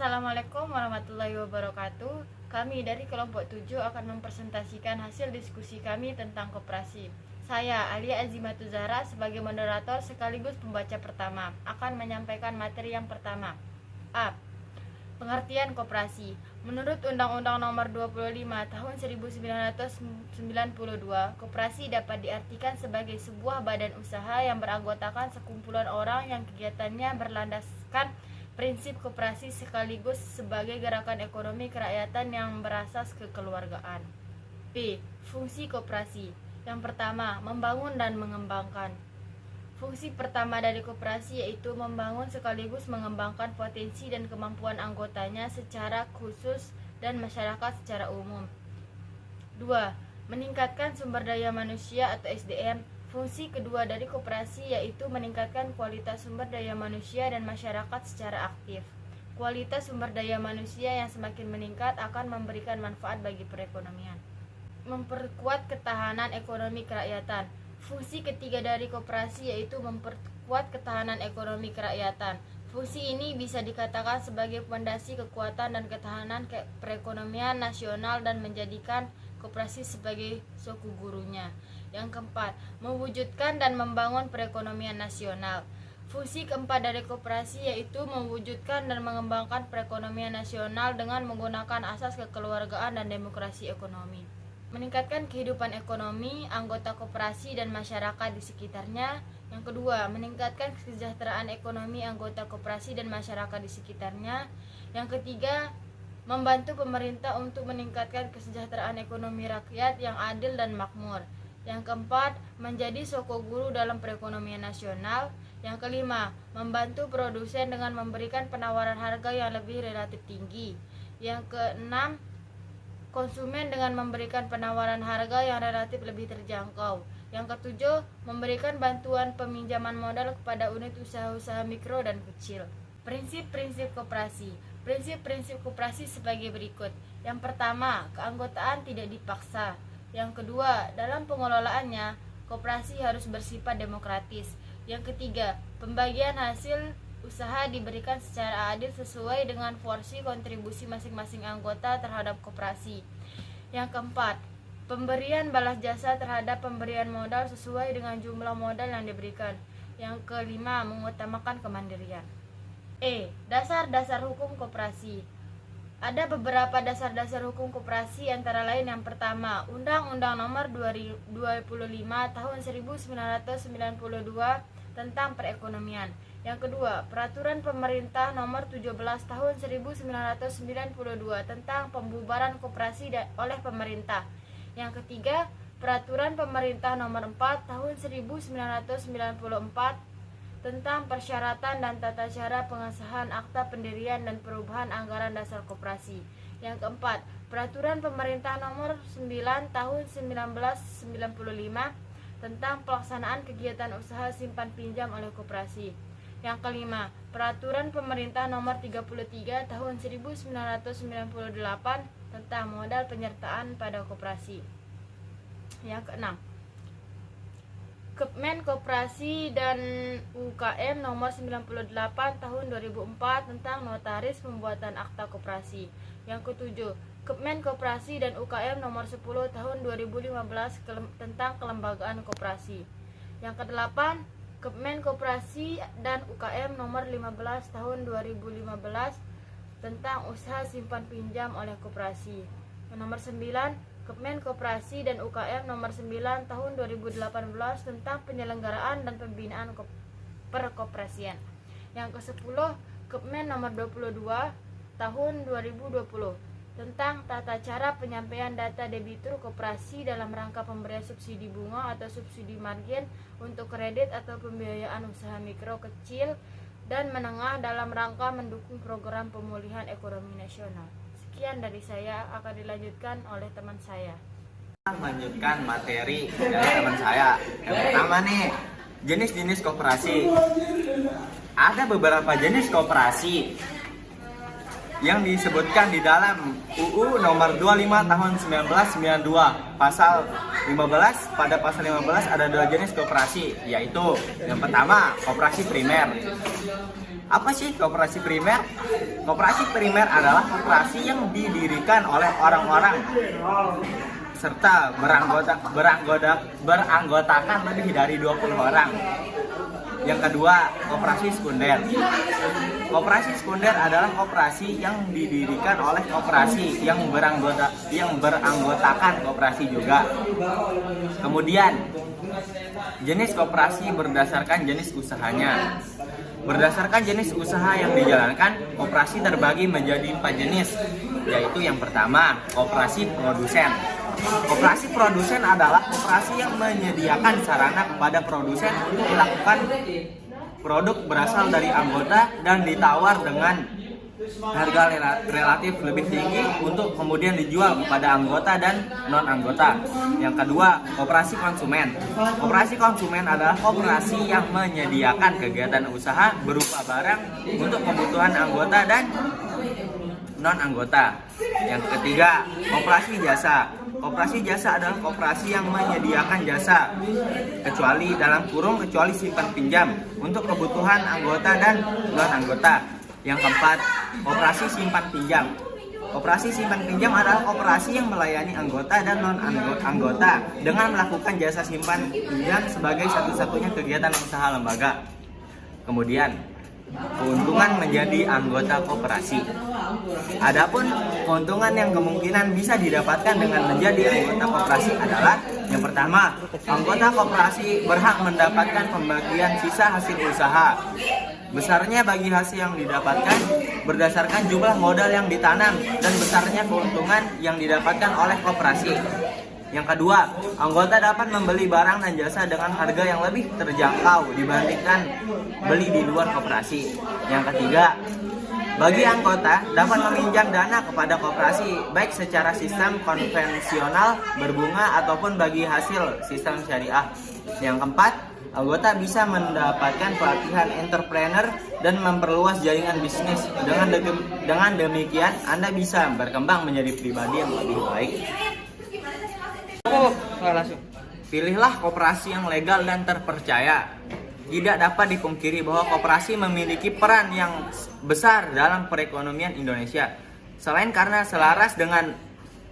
Assalamualaikum warahmatullahi wabarakatuh. Kami dari kelompok 7 akan mempresentasikan hasil diskusi kami tentang koperasi. Saya, Alia Azimatul Zahra, sebagai moderator sekaligus pembaca pertama, akan menyampaikan materi yang pertama. A. Pengertian koperasi. Menurut Undang-Undang Nomor 25 Tahun 1992, koperasi dapat diartikan sebagai sebuah badan usaha yang beranggotakan sekumpulan orang yang kegiatannya berlandaskan prinsip koperasi sekaligus sebagai gerakan ekonomi kerakyatan yang berasas kekeluargaan. B. Fungsi koperasi. Yang pertama, membangun dan mengembangkan. Fungsi pertama dari koperasi yaitu membangun sekaligus mengembangkan potensi dan kemampuan anggotanya secara khusus dan masyarakat secara umum. 2. Meningkatkan sumber daya manusia atau SDM. Fungsi kedua dari koperasi yaitu meningkatkan kualitas sumber daya manusia dan masyarakat secara aktif. Kualitas sumber daya manusia yang semakin meningkat akan memberikan manfaat bagi perekonomian. Memperkuat ketahanan ekonomi kerakyatan. Fungsi ketiga dari koperasi yaitu memperkuat ketahanan ekonomi kerakyatan. Fungsi ini bisa dikatakan sebagai fondasi kekuatan dan ketahanan perekonomian nasional dan menjadikan koperasi sebagai soku gurunya. Yang keempat, mewujudkan dan membangun perekonomian nasional. Fungsi keempat dari koperasi yaitu mewujudkan dan mengembangkan perekonomian nasional dengan menggunakan asas kekeluargaan dan demokrasi ekonomi. Meningkatkan kehidupan ekonomi anggota koperasi dan masyarakat di sekitarnya. Yang kedua, meningkatkan kesejahteraan ekonomi anggota koperasi dan masyarakat di sekitarnya. Yang ketiga, membantu pemerintah untuk meningkatkan kesejahteraan ekonomi rakyat yang adil dan makmur. Yang keempat, menjadi soko guru dalam perekonomian nasional. Yang kelima, membantu produsen dengan memberikan penawaran harga yang lebih relatif tinggi. Yang keenam, konsumen dengan memberikan penawaran harga yang relatif lebih terjangkau. Yang ketujuh, memberikan bantuan peminjaman modal kepada unit usaha-usaha mikro dan kecil. Prinsip-prinsip koperasi. Prinsip-prinsip koperasi sebagai berikut. Yang pertama, keanggotaan tidak dipaksa. Yang kedua, dalam pengelolaannya, koperasi harus bersifat demokratis. Yang ketiga, pembagian hasil usaha diberikan secara adil sesuai dengan porsi kontribusi masing-masing anggota terhadap koperasi. Yang keempat, pemberian balas jasa terhadap pemberian modal sesuai dengan jumlah modal yang diberikan. Yang kelima, mengutamakan kemandirian. Dasar-dasar hukum koperasi. Ada beberapa dasar-dasar hukum koperasi antara lain yang pertama, Undang-Undang Nomor 25 Tahun 1992 tentang perekonomian. Yang kedua, Peraturan Pemerintah Nomor 17 Tahun 1992 tentang pembubaran koperasi oleh pemerintah. Yang ketiga, Peraturan Pemerintah Nomor 4 Tahun 1994 tentang persyaratan dan tata cara pengesahan akta pendirian dan perubahan anggaran dasar koperasi. Yang keempat, Peraturan Pemerintah Nomor 9 Tahun 1995 tentang pelaksanaan kegiatan usaha simpan pinjam oleh koperasi. Yang kelima, Peraturan Pemerintah Nomor 33 Tahun 1998 tentang modal penyertaan pada koperasi. Yang keenam, Kepmen Koperasi dan UKM Nomor 98 Tahun 2004 tentang notaris pembuatan akta koperasi. Yang ketujuh, Kepmen Koperasi dan UKM Nomor 10 Tahun 2015 tentang kelembagaan koperasi. Yang kedelapan, Kepmen Koperasi dan UKM Nomor 15 Tahun 2015 tentang usaha simpan pinjam oleh koperasi. Yang nomor 9, Kepmen Koperasi dan UKM Nomor 9 Tahun 2018 tentang penyelenggaraan dan pembinaan perkoperasian. Yang ke-10, Kepmen Nomor 22 Tahun 2020 tentang tata cara penyampaian data debitur koperasi dalam rangka pemberian subsidi bunga atau subsidi margin untuk kredit atau pembiayaan usaha mikro, kecil, dan menengah dalam rangka mendukung program pemulihan ekonomi nasional. Sekian dari saya, akan dilanjutkan oleh teman saya. Melanjutkan materi dari teman saya. Yang pertama nih, jenis-jenis koperasi. Ada beberapa jenis koperasi yang disebutkan di dalam UU Nomor 25 Tahun 1992 Pasal 15. Pada pasal 15 ada dua jenis koperasi, yaitu yang pertama koperasi primer. Apa sih koperasi primer? Koperasi primer adalah koperasi yang didirikan oleh orang-orang serta beranggotakan lebih dari 20 orang. Yang kedua, koperasi sekunder. Koperasi sekunder adalah koperasi yang didirikan oleh koperasi yang beranggotakan koperasi juga. Kemudian, jenis koperasi berdasarkan jenis usahanya. Berdasarkan jenis usaha yang dijalankan, koperasi terbagi menjadi 4 jenis, yaitu yang pertama, koperasi produsen. Koperasi produsen adalah koperasi yang menyediakan sarana kepada produsen untuk melakukan produk berasal dari anggota dan ditawar dengan harga relatif lebih tinggi untuk kemudian dijual kepada anggota dan non-anggota. Yang kedua, koperasi konsumen. Koperasi konsumen adalah koperasi yang menyediakan kegiatan usaha berupa barang untuk kebutuhan anggota dan non-anggota. Yang ketiga, koperasi jasa. Koperasi jasa adalah koperasi yang menyediakan jasa kecuali simpan pinjam untuk kebutuhan anggota dan non-anggota. Yang keempat, koperasi simpan pinjam. Koperasi simpan pinjam adalah koperasi yang melayani anggota dan non-anggota dengan melakukan jasa simpan pinjam sebagai satu-satunya kegiatan usaha lembaga. Kemudian, keuntungan menjadi anggota koperasi. Adapun keuntungan yang kemungkinan bisa didapatkan dengan menjadi anggota koperasi adalah yang pertama, anggota koperasi berhak mendapatkan pembagian sisa hasil usaha. Besarnya bagi hasil yang didapatkan berdasarkan jumlah modal yang ditanam dan besarnya keuntungan yang didapatkan oleh koperasi. Yang kedua, anggota dapat membeli barang dan jasa dengan harga yang lebih terjangkau dibandingkan beli di luar koperasi. Yang ketiga, bagi anggota dapat meminjam dana kepada koperasi baik secara sistem konvensional berbunga ataupun bagi hasil sistem syariah. Yang keempat, anggota bisa mendapatkan pelatihan entrepreneur dan memperluas jaringan bisnis. Dengan demikian, Anda bisa berkembang menjadi pribadi yang lebih baik. Pilihlah koperasi yang legal dan terpercaya. Tidak dapat dipungkiri bahwa koperasi memiliki peran yang besar dalam perekonomian Indonesia. Selain karena selaras dengan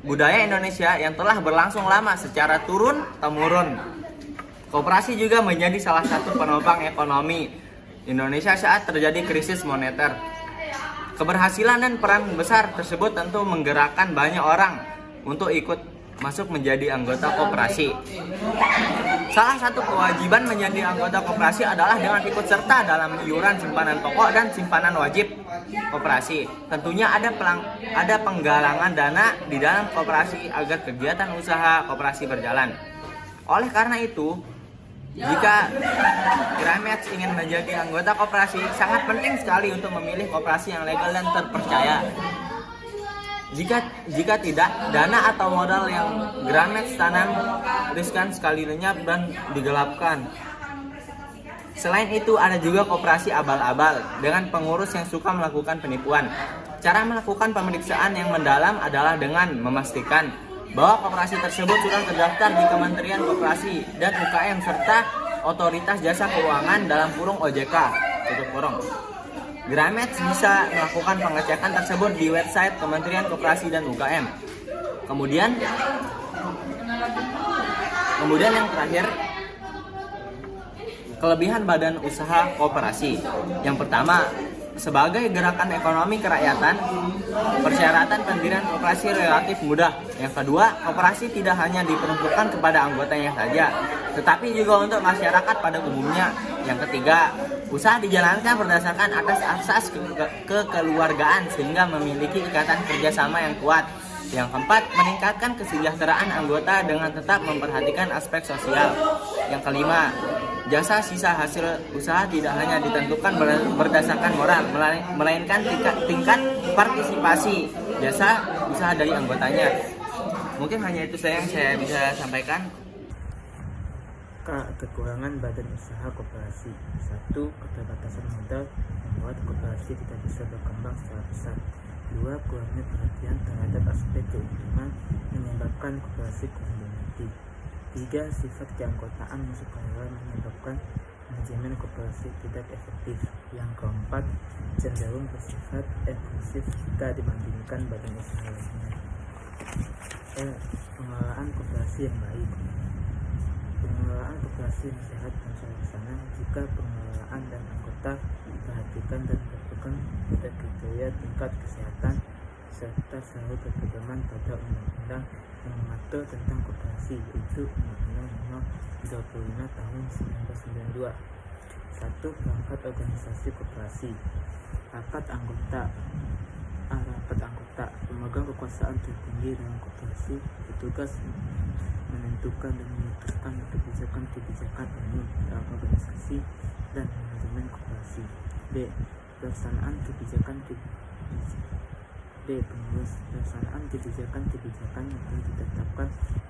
budaya Indonesia yang telah berlangsung lama secara turun-temurun, koperasi juga menjadi salah satu penopang ekonomi Indonesia saat terjadi krisis moneter. Keberhasilan dan peran besar tersebut tentu menggerakkan banyak orang untuk ikut masuk menjadi anggota koperasi. Salah satu kewajiban menjadi anggota koperasi adalah dengan ikut serta dalam iuran simpanan pokok dan simpanan wajib koperasi. Tentunya ada penggalangan dana di dalam koperasi agar kegiatan usaha koperasi berjalan. Oleh karena itu, jika Gramedia ingin menjadi anggota koperasi, sangat penting sekali untuk memilih koperasi yang legal dan terpercaya. Jika tidak, dana atau modal yang Gramedia tanam riskan sekali lenyap dan digelapkan. Selain itu, ada juga koperasi abal-abal dengan pengurus yang suka melakukan penipuan. Cara melakukan pemeriksaan yang mendalam adalah dengan memastikan bahwa koperasi tersebut sudah terdaftar di Kementerian Koperasi dan UKM serta Otoritas Jasa Keuangan (OJK). Gramedia bisa melakukan pengecekan tersebut di website Kementerian Koperasi dan UKM. Kemudian yang terakhir, kelebihan badan usaha koperasi. Yang pertama, sebagai gerakan ekonomi kerakyatan, persyaratan pendirian koperasi relatif mudah. Yang kedua, koperasi tidak hanya diperuntukkan kepada anggotanya saja, tetapi juga untuk masyarakat pada umumnya. Yang ketiga, usaha dijalankan berdasarkan atas asas kekeluargaan sehingga memiliki ikatan kerjasama yang kuat. Yang keempat, meningkatkan kesejahteraan anggota dengan tetap memperhatikan aspek sosial. Yang kelima, jasa sisa hasil usaha tidak hanya ditentukan berdasarkan moral, melainkan tingkat partisipasi jasa usaha dari anggotanya. Mungkin hanya itu saja yang saya bisa sampaikan. Kekurangan badan usaha koperasi. 1. Keterbatasan modal membuat koperasi tidak bisa berkembang secara besar. 2. Kurangnya perhatian terhadap aspek keuntungan menyebabkan koperasi kurang dimengerti. 3. Sifat keanggotaan yang sukarela menyebabkan manajemen koperasi tidak efektif. Yang keempat, cenderung bersifat eksklusif jika dibandingkan badan usaha lainnya. Pengelolaan koperasi yang baik. Pengelolaan koperasi yang sehat dan terlaksana jika pengelolaan dan anggota diperhatikan dan berpegang pada kriteria tingkat kesehatan serta selalu berpedoman pada undang-undang yang mengatur tentang koperasi, yaitu Undang-Undang Nomor 25 Tahun 1992. 1. Perangkat organisasi koperasi. Rapat anggota. Pemegang kekuasaan tertinggi dalam koperasi bertugas menentukan dan memutuskan kebijakan-kebijakan umum dalam organisasi dan manajemen koperasi. B. Pelaksanaan kebijakan yang telah ditetapkan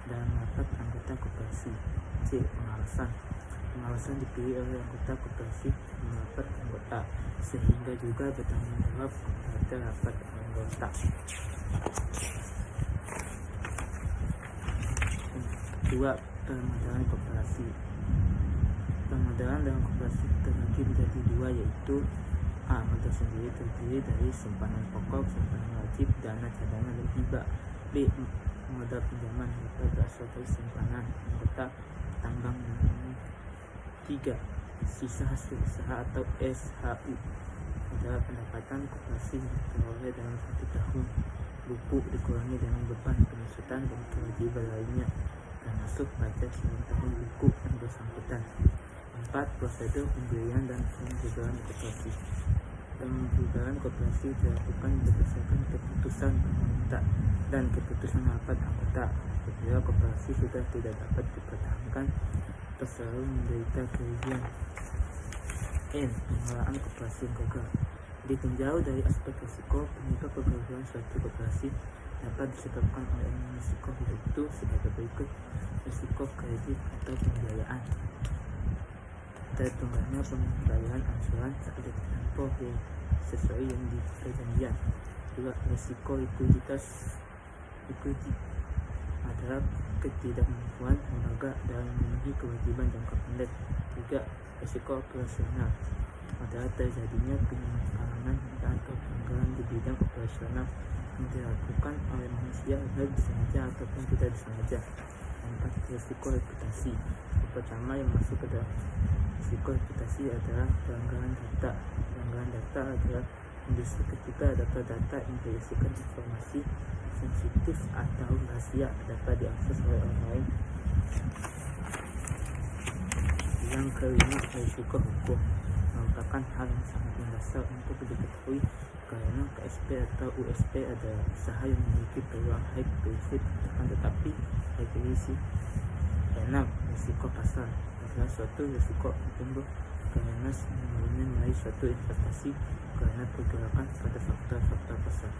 dalam rapat anggota koperasi. C. Pengawasan dipilih oleh anggota koperasi dalam rapat anggota, sehingga juga bertanggung jawab kepada rapat anggota. 2. Permodalan koperasi. Permodalan dalam koperasi terbagi menjadi dua, yaitu A. Modal sendiri terdiri dari simpanan pokok, simpanan wajib, dana cadangan, dan hibah. B. Modal pinjaman dapat berasal dari simpanan anggota, tambang, dan lain-lain. 3. Sisa hasil usaha atau SHU adalah pendapatan koperasi yang diperoleh dalam 1 tahun. Buku dikurangi dengan beban pengusutan dan kewajiban lainnya, termasuk pajak dalam tahun buku yang bersangkutan. 4. Prosedur pembelian dan pembubaran koperasi. Pembubaran koperasi dilakukan berdasarkan keputusan pemerintah dan keputusan rapat anggota. Apabila koperasi sudah tidak dapat dipertahankan atau selalu menderita kerugian. N. Pengelolaan koperasi yang gagal. Ditinjau dari aspek risiko, penyebab kegagalan suatu koperasi dapat disebabkan oleh risiko, yaitu sebagai berikut: risiko kredit atau pembiayaan, tertunggalnya pembayaran angsuran saat tempo yang sesuai yang di perjanjian. 2. Risiko likuiditas adalah ketidakmampuan lembaga dalam memenuhi kewajiban jangka pendek. 3. Risiko operasional adalah terjadinya penyimpangan atau pelanggaran di bidang operasional yang dilakukan oleh manusia baik disengaja ataupun tidak disengaja. 4. Risiko reputasi. Yang pertama yang masuk ke dalam risiko reputasi adalah pelanggaran data. Pelanggaran data adalah kondisi ketika data-data yang berisikan informasi sensitif atau rahasia dapat diakses oleh orang lain. Yang kelima, risiko hukum merupakan hal yang sangat mendasar untuk diketahui karena KSP atau USP adalah usaha yang memiliki peluang high profit tetapi high risk. 6. Risiko pasar adalah suatu risiko yang tumbuh karena menurunnya nilai suatu investasi karena pergerakan pada faktor-faktor pasar.